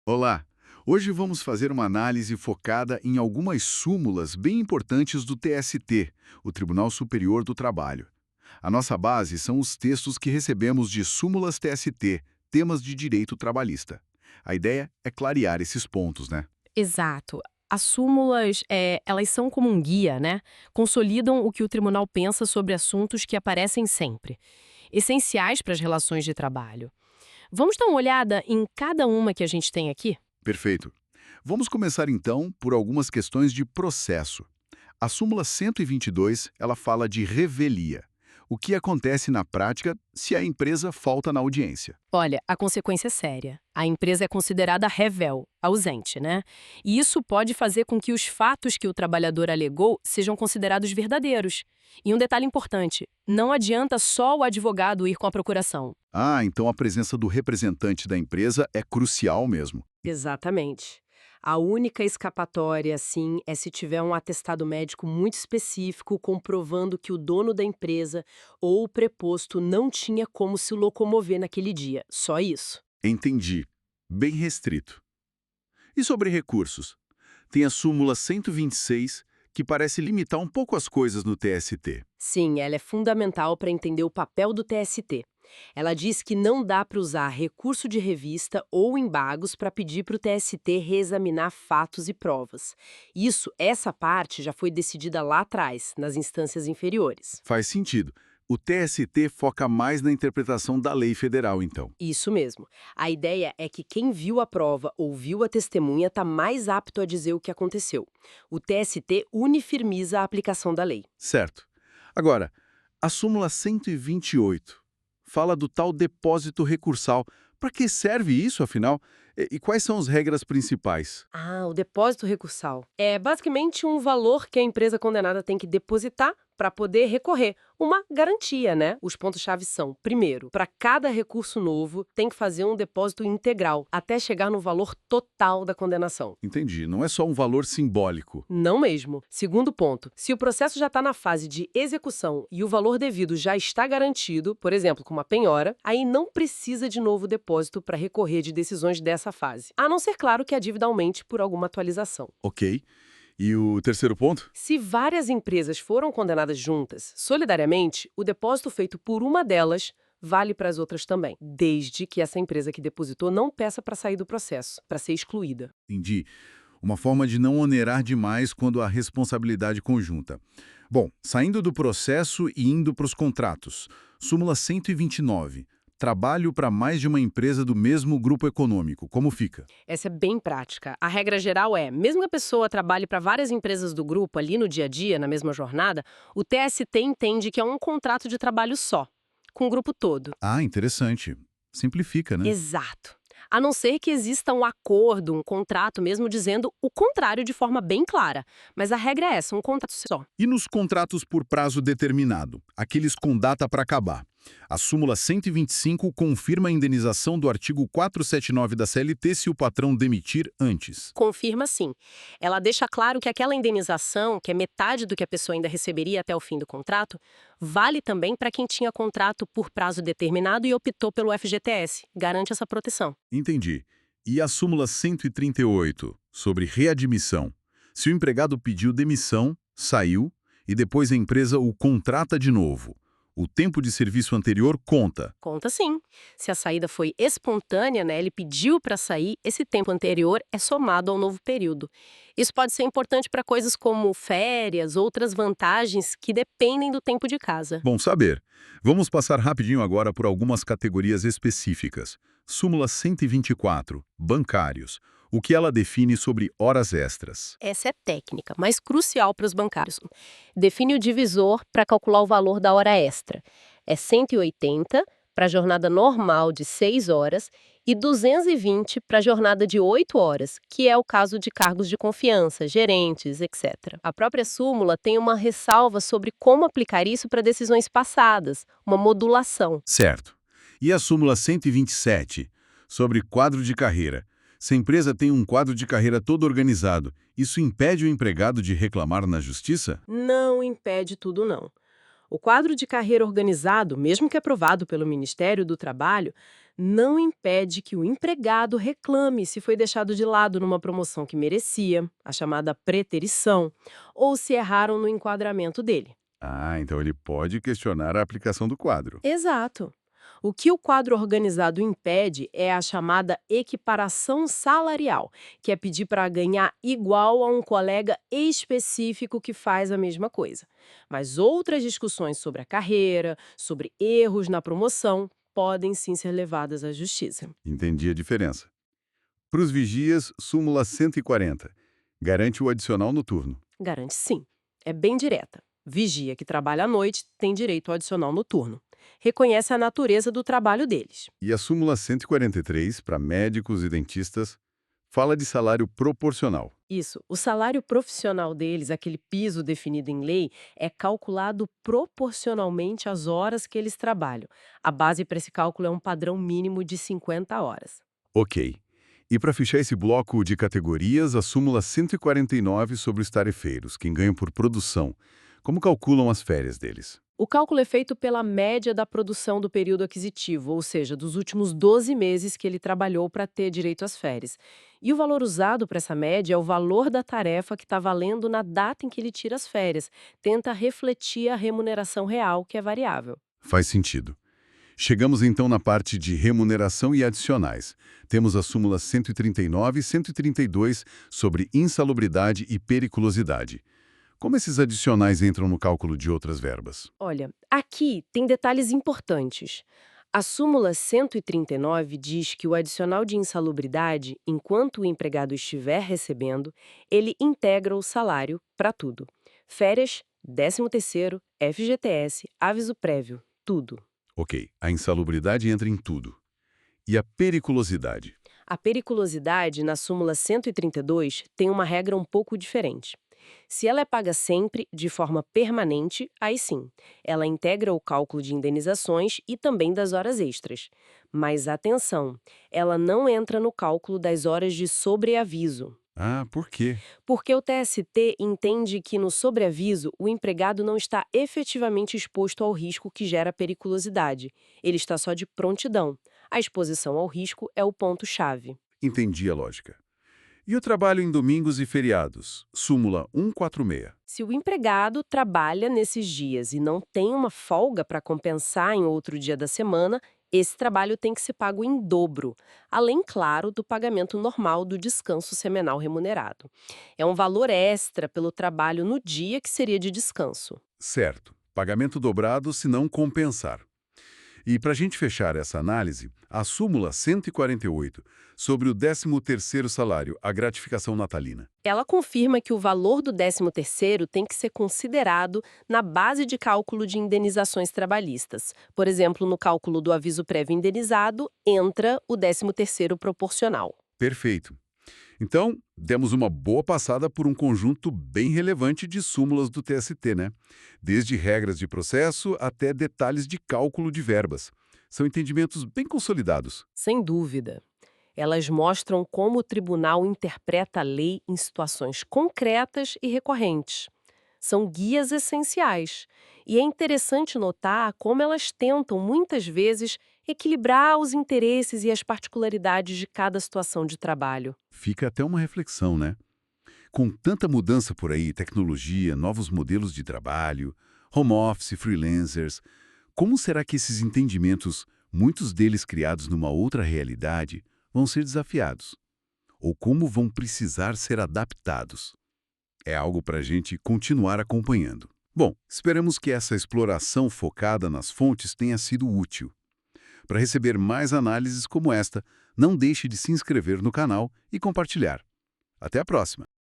Olá! Hoje vamos fazer uma análise focada em algumas súmulas bem importantes do TST, o Tribunal Superior do Trabalho. A nossa base são os textos que recebemos de súmulas TST, temas de direito trabalhista. A ideia é clarear esses pontos, né? Exato. As súmulas, elas são como um guia, né? Consolidam o que o tribunal pensa sobre assuntos que aparecem sempre, essenciais para as relações de trabalho. Vamos dar uma olhada em cada uma que a gente tem aqui? Perfeito. Vamos começar então por algumas questões de processo. A súmula 122, ela fala de revelia. O que acontece na prática se a empresa falta na audiência? Olha, a consequência é séria. A empresa é considerada revel, ausente, né? E isso pode fazer com que os fatos que o trabalhador alegou sejam considerados verdadeiros. E um detalhe importante: não adianta só o advogado ir com a procuração. Ah, então a presença do representante da empresa é crucial mesmo. Exatamente. A única escapatória, assim, é se tiver um atestado médico muito específico comprovando que o dono da empresa ou o preposto não tinha como se locomover naquele dia. Só isso. Entendi. Bem restrito. E sobre recursos? Tem a súmula 126, que parece limitar um pouco as coisas no TST. Sim, ela é fundamental para entender o papel do TST. Ela diz que não dá para usar recurso de revista ou embargos para pedir para o TST reexaminar fatos e provas. Essa parte já foi decidida lá atrás, nas instâncias inferiores. Faz sentido. O TST foca mais na interpretação da lei federal, então. Isso mesmo. A ideia é que quem viu a prova ou viu a testemunha está mais apto a dizer o que aconteceu. O TST uniformiza a aplicação da lei. Certo. Agora, a súmula 128 fala do tal depósito recursal. Para que serve isso, afinal? E quais são as regras principais? Ah, o depósito recursal. É basicamente um valor que a empresa condenada tem que depositar para poder recorrer. Uma garantia, né? Os pontos-chave são: primeiro, para cada recurso novo, tem que fazer um depósito integral, até chegar no valor total da condenação. Entendi. Não é só um valor simbólico. Não mesmo. Segundo ponto, se o processo já está na fase de execução e o valor devido já está garantido, por exemplo, com uma penhora, aí não precisa de novo depósito para recorrer de decisões dessa fase. A não ser, claro, que a dívida aumente por alguma atualização. Ok. E o terceiro ponto? Se várias empresas foram condenadas juntas, solidariamente, o depósito feito por uma delas vale para as outras também, desde que essa empresa que depositou não peça para sair do processo, para ser excluída. Entendi. Uma forma de não onerar demais quando há responsabilidade conjunta. Bom, saindo do processo e indo para os contratos. Súmula 129. Trabalho para mais de uma empresa do mesmo grupo econômico. Como fica? Essa é bem prática. A regra geral é, mesmo que a pessoa trabalhe para várias empresas do grupo ali no dia a dia, na mesma jornada, o TST entende que é um contrato de trabalho só, com o grupo todo. Ah, interessante. Simplifica, né? Exato. A não ser que exista um acordo, um contrato mesmo dizendo o contrário de forma bem clara. Mas a regra é essa, um contrato só. E nos contratos por prazo determinado, aqueles com data para acabar? A súmula 125 confirma a indenização do artigo 479 da CLT se o patrão demitir antes. Confirma sim. Ela deixa claro que aquela indenização, que é metade do que a pessoa ainda receberia até o fim do contrato, vale também para quem tinha contrato por prazo determinado e optou pelo FGTS. Garante essa proteção. Entendi. E a súmula 138, sobre readmissão? Se o empregado pediu demissão, saiu, e depois a empresa o contrata de novo, o tempo de serviço anterior conta. Conta sim. Se a saída foi espontânea, né, ele pediu para sair, esse tempo anterior é somado ao novo período. Isso pode ser importante para coisas como férias, outras vantagens que dependem do tempo de casa. Bom saber. Vamos passar rapidinho agora por algumas categorias específicas. Súmula 124, bancários. O que ela define sobre horas extras? Essa é técnica, mas crucial para os bancários. Define o divisor para calcular o valor da hora extra. É 180 para a jornada normal de 6 horas e 220 para a jornada de 8 horas, que é o caso de cargos de confiança, gerentes, etc. A própria súmula tem uma ressalva sobre como aplicar isso para decisões passadas, uma modulação. Certo. E a súmula 127, sobre quadro de carreira? Se a empresa tem um quadro de carreira todo organizado, isso impede o empregado de reclamar na justiça? Não impede tudo, não. O quadro de carreira organizado, mesmo que aprovado pelo Ministério do Trabalho, não impede que o empregado reclame se foi deixado de lado numa promoção que merecia, a chamada preterição, ou se erraram no enquadramento dele. Ah, então ele pode questionar a aplicação do quadro. Exato. O que o quadro organizado impede é a chamada equiparação salarial, que é pedir para ganhar igual a um colega específico que faz a mesma coisa. Mas outras discussões sobre a carreira, sobre erros na promoção, podem sim ser levadas à justiça. Entendi a diferença. Para os vigias, súmula 140. Garante o adicional noturno. Garante sim. É bem direta. Vigia que trabalha à noite tem direito ao adicional noturno. Reconhece a natureza do trabalho deles. E a súmula 143, para médicos e dentistas, fala de salário proporcional. Isso. O salário profissional deles, aquele piso definido em lei, é calculado proporcionalmente às horas que eles trabalham. A base para esse cálculo é um padrão mínimo de 50 horas. Ok. E para fechar esse bloco de categorias, a súmula 149 sobre os tarefeiros, quem ganha por produção. Como calculam as férias deles? O cálculo é feito pela média da produção do período aquisitivo, ou seja, dos últimos 12 meses que ele trabalhou para ter direito às férias. E o valor usado para essa média é o valor da tarefa que está valendo na data em que ele tira as férias. Tenta refletir a remuneração real, que é variável. Faz sentido. Chegamos então na parte de remuneração e adicionais. Temos as súmulas 139 e 132 sobre insalubridade e periculosidade. Como esses adicionais entram no cálculo de outras verbas? Olha, aqui tem detalhes importantes. A súmula 139 diz que o adicional de insalubridade, enquanto o empregado estiver recebendo, ele integra o salário para tudo. Férias, 13º, FGTS, aviso prévio, tudo. Ok, a insalubridade entra em tudo. E a periculosidade? A periculosidade, na súmula 132, tem uma regra um pouco diferente. Se ela é paga sempre, de forma permanente, aí sim, ela integra o cálculo de indenizações e também das horas extras. Mas atenção, ela não entra no cálculo das horas de sobreaviso, Ah, por quê? porque o TST entende que no sobreaviso o empregado não está efetivamente exposto ao risco que gera periculosidade. Ele está só de prontidão. A exposição ao risco é o ponto-chave. Entendi a lógica. E o trabalho em domingos e feriados? Súmula 146. Se o empregado trabalha nesses dias e não tem uma folga para compensar em outro dia da semana, esse trabalho tem que ser pago em dobro, além, claro, do pagamento normal do descanso semanal remunerado. É um valor extra pelo trabalho no dia que seria de descanso. Certo. Pagamento dobrado se não compensar. E para a gente fechar essa análise, a súmula 148 sobre o 13º salário, a gratificação natalina. Ela confirma que o valor do 13º tem que ser considerado na base de cálculo de indenizações trabalhistas. Por exemplo, no cálculo do aviso prévio indenizado, entra o 13º proporcional. Perfeito. Então, demos uma boa passada por um conjunto bem relevante de súmulas do TST, né? Desde regras de processo até detalhes de cálculo de verbas. São entendimentos bem consolidados. Sem dúvida. Elas mostram como o tribunal interpreta a lei em situações concretas e recorrentes. São guias essenciais. E é interessante notar como elas tentam, muitas vezes, equilibrar os interesses e as particularidades de cada situação de trabalho. Fica até uma reflexão, né? Com tanta mudança por aí, tecnologia, novos modelos de trabalho, home office, freelancers, como será que esses entendimentos, muitos deles criados numa outra realidade, vão ser desafiados? Ou como vão precisar ser adaptados? É algo para a gente continuar acompanhando. Bom, esperamos que essa exploração focada nas fontes tenha sido útil. Para receber mais análises como esta, não deixe de se inscrever no canal e compartilhar. Até a próxima!